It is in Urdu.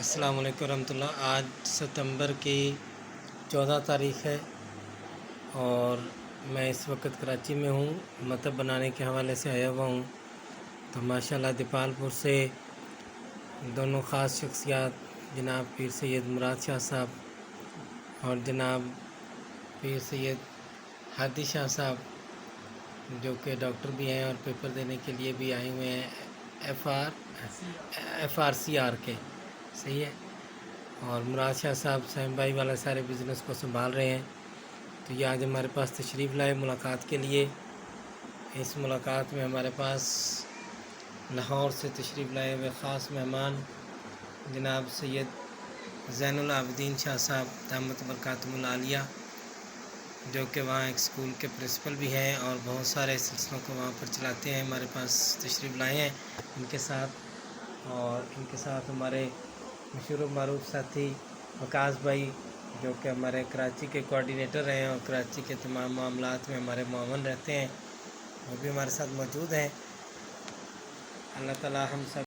السلام علیکم ورحمۃ اللہ۔ آج ستمبر کی 14 تاریخ ہے اور میں اس وقت کراچی میں ہوں، مطب بنانے کے حوالے سے آیا ہوا ہوں۔ تو ماشاءاللہ دیپال پور سے دونوں خاص شخصیات جناب پیر سید مراد شاہ صاحب اور جناب پیر سید ہادی شاہ صاحب جو کہ ڈاکٹر بھی ہیں اور پیپر دینے کے لیے بھی آئے ہوئے ہیں، ایف آر سی آر کے، صحیح ہے۔ اور مراد شاہ صاحب سیم بھائی والا سارے بزنس کو سنبھال رہے ہیں۔ تو یہ آج ہمارے پاس تشریف لائے ملاقات کے لیے۔ اس ملاقات میں ہمارے پاس لاہور سے تشریف لائے ہوئے خاص مہمان جناب سید زین العابدین شاہ صاحب دامت برکاتہم العالیہ، جو کہ وہاں ایک اسکول کے پرنسپل بھی ہیں اور بہت سارے سلسلوں کو وہاں پر چلاتے ہیں، ہمارے پاس تشریف لائے ہیں ان کے ساتھ۔ اور ان کے ساتھ ہمارے مشہور و معروف ساتھی وقاص بھائی جو کہ ہمارے کراچی کے کوآرڈینیٹر ہیں اور کراچی کے تمام معاملات میں ہمارے معاون رہتے ہیں، وہ بھی ہمارے ساتھ موجود ہیں۔ اللہ تعالی ہم سب